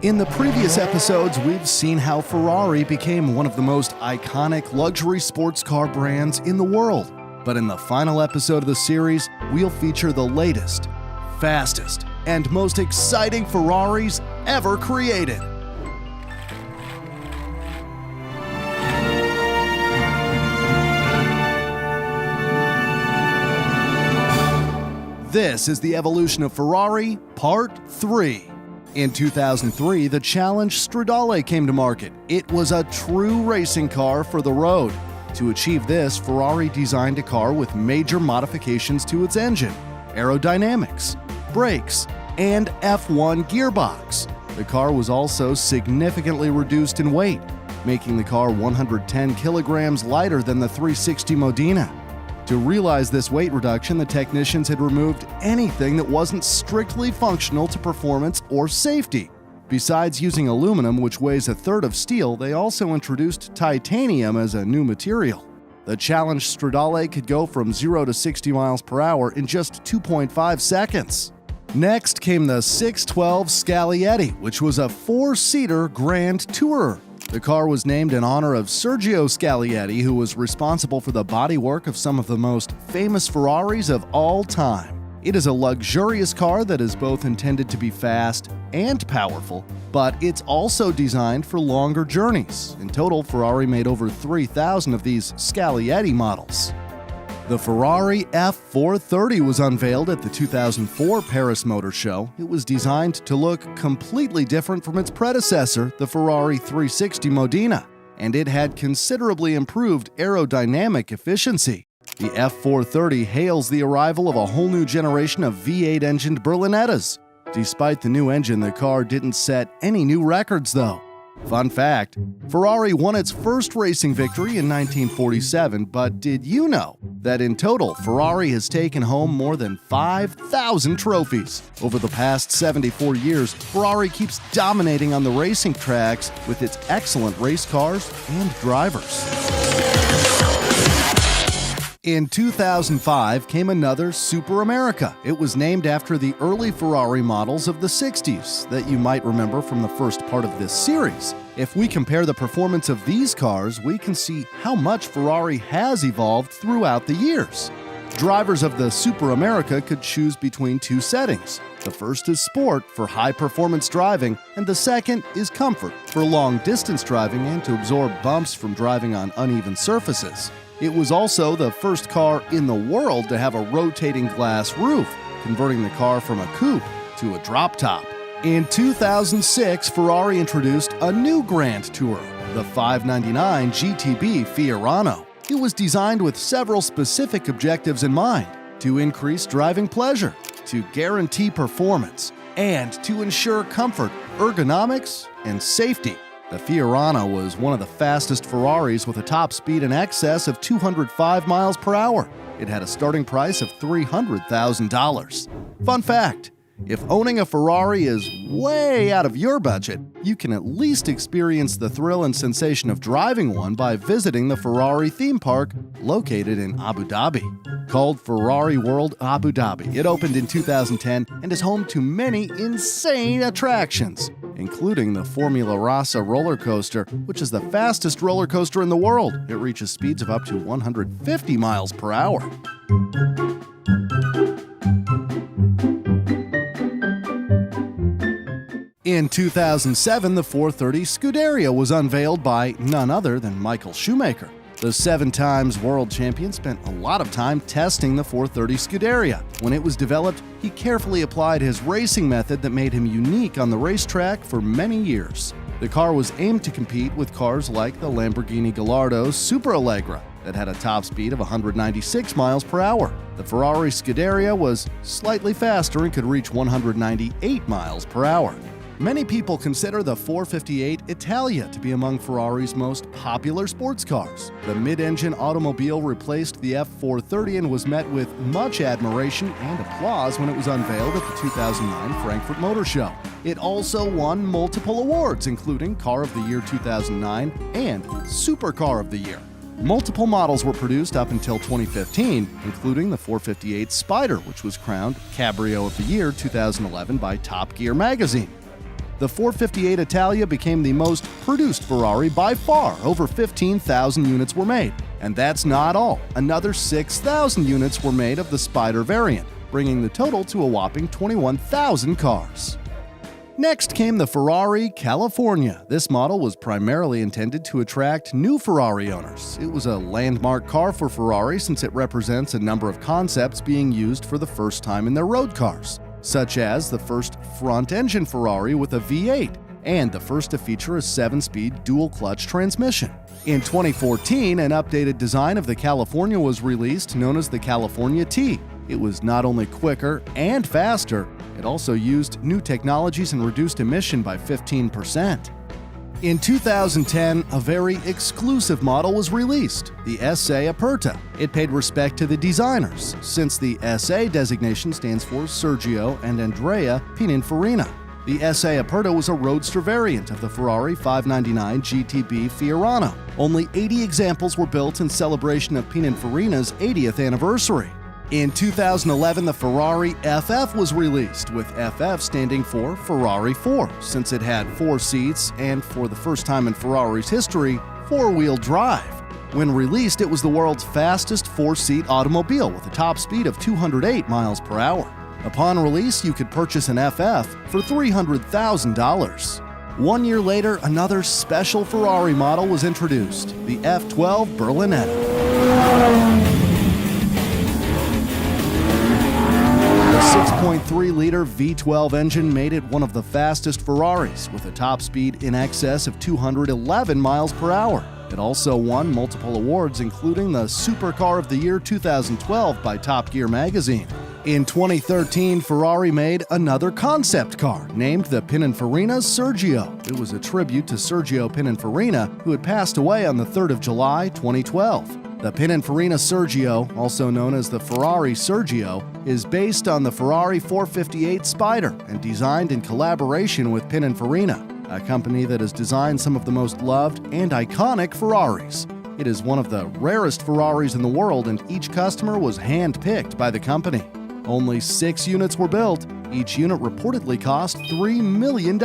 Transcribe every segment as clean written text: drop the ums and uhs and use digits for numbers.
In the previous episodes, we've seen how Ferrari became one of the most iconic luxury sports car brands in the world. But in the final episode of the series, we'll feature the latest, fastest, and most exciting Ferraris ever created. This is the evolution of Ferrari, Part 3. In 2003, the Challenge Stradale came to market. It was a true racing car for the road. To achieve this, Ferrari designed a car with major modifications to its engine, aerodynamics, brakes, and F1 gearbox. The car was also significantly reduced in weight, making the car 110 kilograms lighter than the 360 Modena. To realize this weight reduction, the technicians had removed anything that wasn't strictly functional to performance or safety. Besides using aluminum, which weighs a third of steel, they also introduced titanium as a new material. The Challenge Stradale could go from 0 to 60 miles per hour in just 2.5 seconds. Next came the 612 Scaglietti, which was a four-seater Grand Tourer. The car was named in honor of Sergio Scaglietti, who was responsible for the bodywork of some of the most famous Ferraris of all time. It is a luxurious car that is both intended to be fast and powerful, but it's also designed for longer journeys. In total, Ferrari made over 3,000 of these Scaglietti models. The Ferrari F430 was unveiled at the 2004 Paris Motor Show. It was designed to look completely different from its predecessor, the Ferrari 360 Modena, and it had considerably improved aerodynamic efficiency. The F430 hails the arrival of a whole new generation of V8-engined Berlinettas. Despite the new engine, the car didn't set any new records, though. Fun fact, Ferrari won its first racing victory in 1947, but did you know that in total, Ferrari has taken home more than 5,000 trophies? Over the past 74 years, Ferrari keeps dominating on the racing tracks with its excellent race cars and drivers. In 2005 came another Super America. It was named after the early Ferrari models of the 60s that you might remember from the first part of this series. If we compare the performance of these cars, we can see how much Ferrari has evolved throughout the years. Drivers of the Super America could choose between two settings. The first is sport for high-performance driving, and the second is comfort for long-distance driving and to absorb bumps from driving on uneven surfaces. It was also the first car in the world to have a rotating glass roof, converting the car from a coupe to a drop top. In 2006, Ferrari introduced a new Grand Tourer, the 599 GTB Fiorano. It was designed with several specific objectives in mind: to increase driving pleasure, to guarantee performance, and to ensure comfort, ergonomics, and safety. The Fiorano was one of the fastest Ferraris with a top speed in excess of 205 miles per hour. It had a starting price of $300,000. Fun fact, if owning a Ferrari is way out of your budget, you can at least experience the thrill and sensation of driving one by visiting the Ferrari theme park located in Abu Dhabi. Called Ferrari World Abu Dhabi, it opened in 2010 and is home to many insane attractions, including the Formula Rossa roller coaster, which is the fastest roller coaster in the world. It reaches speeds of up to 150 miles per hour. In 2007, the 430 Scuderia was unveiled by none other than Michael Schumacher. The 7-times world champion spent a lot of time testing the 430 Scuderia. When it was developed, he carefully applied his racing method that made him unique on the racetrack for many years. The car was aimed to compete with cars like the Lamborghini Gallardo Superallegra that had a top speed of 196 miles per hour. The Ferrari Scuderia was slightly faster and could reach 198 miles per hour. Many people consider the 458 Italia to be among Ferrari's most popular sports cars. The mid-engine automobile replaced the F430 and was met with much admiration and applause when it was unveiled at the 2009 Frankfurt Motor Show. It also won multiple awards, including Car of the Year 2009 and Supercar of the Year. Multiple models were produced up until 2015, including the 458 Spider, which was crowned Cabrio of the Year 2011 by Top Gear magazine. The 458 Italia became the most produced Ferrari by far. Over 15,000 units were made. And that's not all. Another 6,000 units were made of the Spider variant, bringing the total to a whopping 21,000 cars. Next came the Ferrari California. This model was primarily intended to attract new Ferrari owners. It was a landmark car for Ferrari since it represents a number of concepts being used for the first time in their road cars, such as the first front-engine Ferrari with a V8 and the first to feature a 7-speed dual-clutch transmission. In 2014, an updated design of the California was released known as the California T. It was not only quicker and faster, it also used new technologies and reduced emission by 15%. In 2010, a very exclusive model was released, the SA Aperta. It paid respect to the designers, since the SA designation stands for Sergio and Andrea Pininfarina. The SA Aperta was a roadster variant of the Ferrari 599 GTB Fiorano. Only 80 examples were built in celebration of Pininfarina's 80th anniversary. In 2011, the Ferrari FF was released, with FF standing for Ferrari 4, since it had 4 seats and, for the first time in Ferrari's history, 4-wheel drive. When released, it was the world's fastest 4-seat automobile with a top speed of 208 miles per hour. Upon release, you could purchase an FF for $300,000. 1 year later, another special Ferrari model was introduced, the F12 Berlinetta. The 6.3-liter V12 engine made it one of the fastest Ferraris, with a top speed in excess of 211 miles per hour. It also won multiple awards, including the Supercar of the Year 2012 by Top Gear magazine. In 2013, Ferrari made another concept car, named the Pininfarina Sergio. It was a tribute to Sergio Pininfarina, who had passed away on the 3rd of July, 2012. The Pininfarina Sergio, also known as the Ferrari Sergio, is based on the Ferrari 458 Spider and designed in collaboration with Pininfarina, a company that has designed some of the most loved and iconic Ferraris. It is one of the rarest Ferraris in the world, and each customer was hand-picked by the company. Only 6 units were built. Each unit reportedly cost $3 million.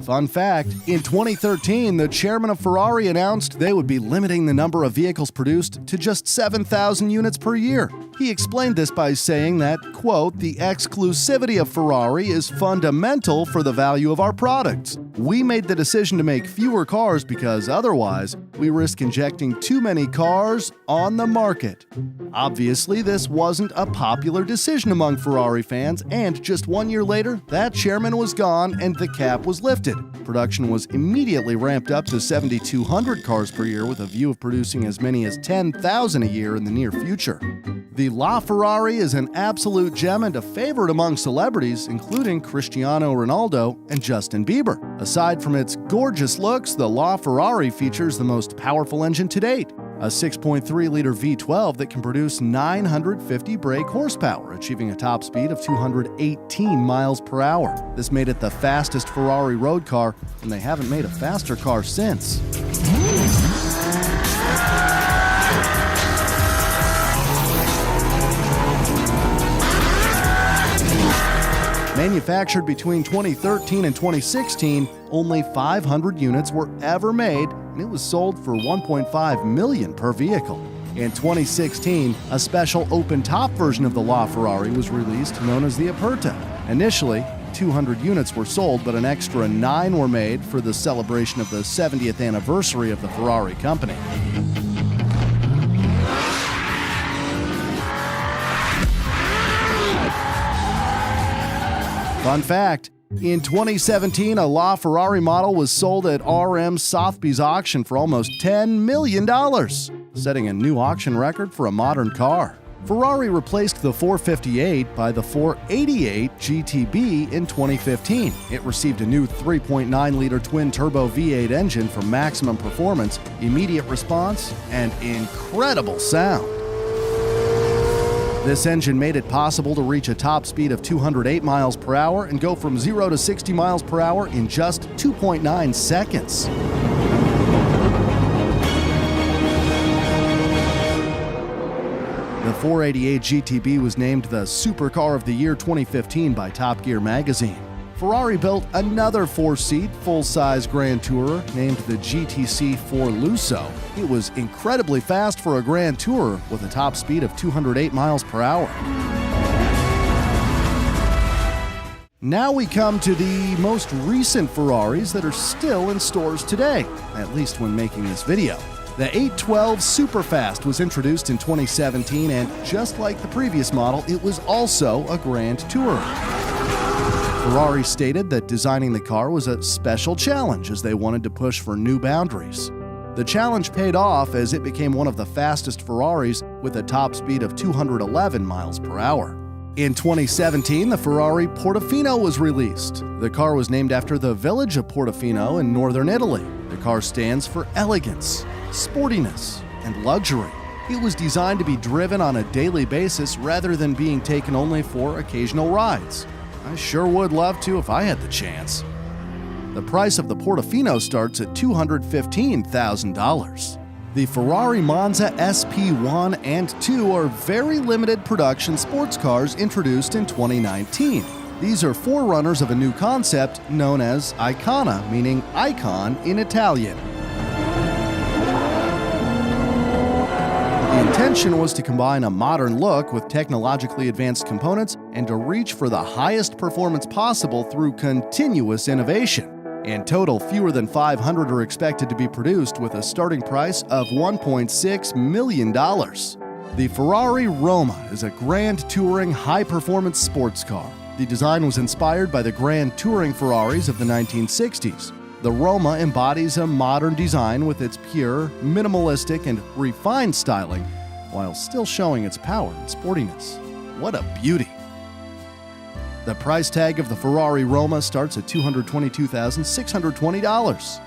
Fun fact, in 2013, the chairman of Ferrari announced they would be limiting the number of vehicles produced to just 7,000 units per year. He explained this by saying that, quote, "The exclusivity of Ferrari is fundamental for the value of our products. We made the decision to make fewer cars because otherwise we risk injecting too many cars on the market." Obviously, this wasn't a popular decision among Ferrari fans, and just 1 year later, that chairman was gone and the cap was lifted. Production was immediately ramped up to 7,200 cars per year, with a view of producing as many as 10,000 a year in the near future. The LaFerrari is an absolute gem and a favorite among celebrities, including Cristiano Ronaldo and Justin Bieber. Aside from its gorgeous looks, the LaFerrari features the most powerful engine to date, a 6.3-liter V12 that can produce 950 brake horsepower, achieving a top speed of 218 miles per hour. This made it the fastest Ferrari road car, and they haven't made a faster car since. Manufactured between 2013 and 2016, only 500 units were ever made, and it was sold for $1.5 million per vehicle. In 2016, a special open-top version of the LaFerrari was released, known as the Aperta. Initially, 200 units were sold, but an extra 9 were made for the celebration of the 70th anniversary of the Ferrari company. Fun fact, in 2017, a LaFerrari model was sold at RM Sotheby's auction for almost $10 million, setting a new auction record for a modern car. Ferrari replaced the 458 by the 488 GTB in 2015. It received a new 3.9-liter twin-turbo V8 engine for maximum performance, immediate response, and incredible sound. This engine made it possible to reach a top speed of 208 miles per hour and go from 0 to 60 miles per hour in just 2.9 seconds. The 488 GTB was named the Supercar of the Year 2015 by Top Gear magazine. Ferrari built another four-seat, full-size Grand Tourer named the GTC 4 Lusso. It was incredibly fast for a Grand Tourer with a top speed of 208 miles per hour. Now we come to the most recent Ferraris that are still in stores today, at least when making this video. The 812 Superfast was introduced in 2017, and just like the previous model, it was also a Grand Tourer. Ferrari stated that designing the car was a special challenge as they wanted to push for new boundaries. The challenge paid off as it became one of the fastest Ferraris with a top speed of 211 miles per hour. In 2017, the Ferrari Portofino was released. The car was named after the village of Portofino in northern Italy. The car stands for elegance, sportiness, and luxury. It was designed to be driven on a daily basis rather than being taken only for occasional rides. I sure would love to if I had the chance. The price of the Portofino starts at $215,000. The Ferrari Monza SP1 and 2 are very limited production sports cars introduced in 2019. These are forerunners of a new concept known as Icona, meaning icon in Italian. The intention was to combine a modern look with technologically advanced components and to reach for the highest performance possible through continuous innovation. In total, fewer than 500 are expected to be produced with a starting price of $1.6 million. The Ferrari Roma is a Grand Touring high-performance sports car. The design was inspired by the Grand Touring Ferraris of the 1960s. The Roma embodies a modern design with its pure, minimalistic, and refined styling, while still showing its power and sportiness. What a beauty! The price tag of the Ferrari Roma starts at $222,620.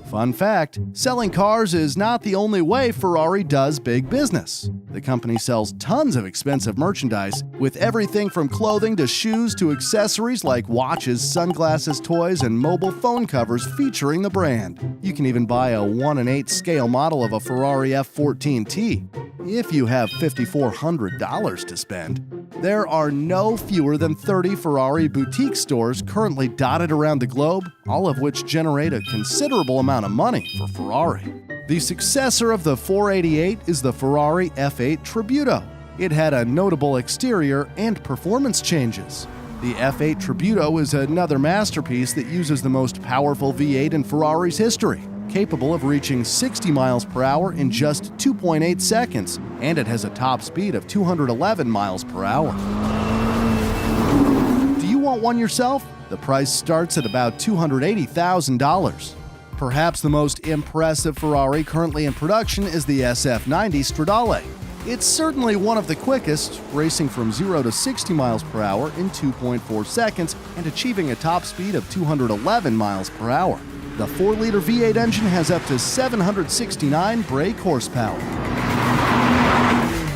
Fun fact, selling cars is not the only way Ferrari does big business. The company sells tons of expensive merchandise, with everything from clothing to shoes to accessories like watches, sunglasses, toys, and mobile phone covers featuring the brand. You can even buy a 1/8 scale model of a Ferrari F14T, if you have $5,400 to spend. There are no fewer than 30 Ferrari boutique stores currently dotted around the globe, all of which generate a considerable amount of money for Ferrari. The successor of the 488 is the Ferrari F8 Tributo. It had a notable exterior and performance changes. The F8 Tributo is another masterpiece that uses the most powerful V8 in Ferrari's history, capable of reaching 60 miles per hour in just 2.8 seconds, and it has a top speed of 211 miles per hour. Do you want one yourself? The price starts at about $280,000. Perhaps the most impressive Ferrari currently in production is the SF90 Stradale. It's certainly one of the quickest, racing from 0 to 60 miles per hour in 2.4 seconds and achieving a top speed of 211 miles per hour. The 4-liter V8 engine has up to 769 brake horsepower.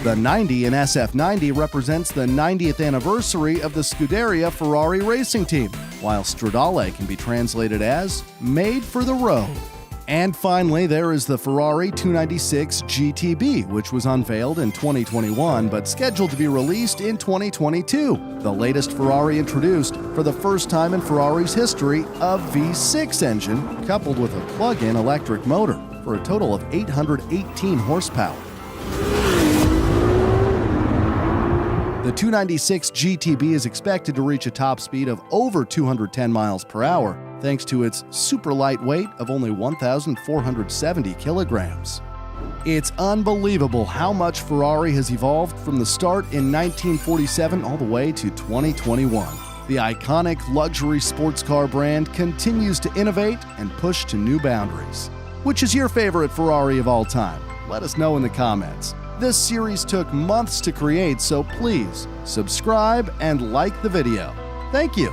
The 90 in SF90 represents the 90th anniversary of the Scuderia Ferrari racing team, while Stradale can be translated as made for the road. And finally, there is the Ferrari 296 GTB, which was unveiled in 2021 but scheduled to be released in 2022. The latest Ferrari introduced, for the first time in Ferrari's history, a V6 engine coupled with a plug-in electric motor for a total of 818 horsepower. The 296 GTB is expected to reach a top speed of over 210 miles per hour, thanks to its super light weight of only 1,470 kilograms. It's unbelievable how much Ferrari has evolved from the start in 1947 all the way to 2021. The iconic luxury sports car brand continues to innovate and push to new boundaries. Which is your favorite Ferrari of all time? Let us know in the comments. This series took months to create, so please subscribe and like the video. Thank you.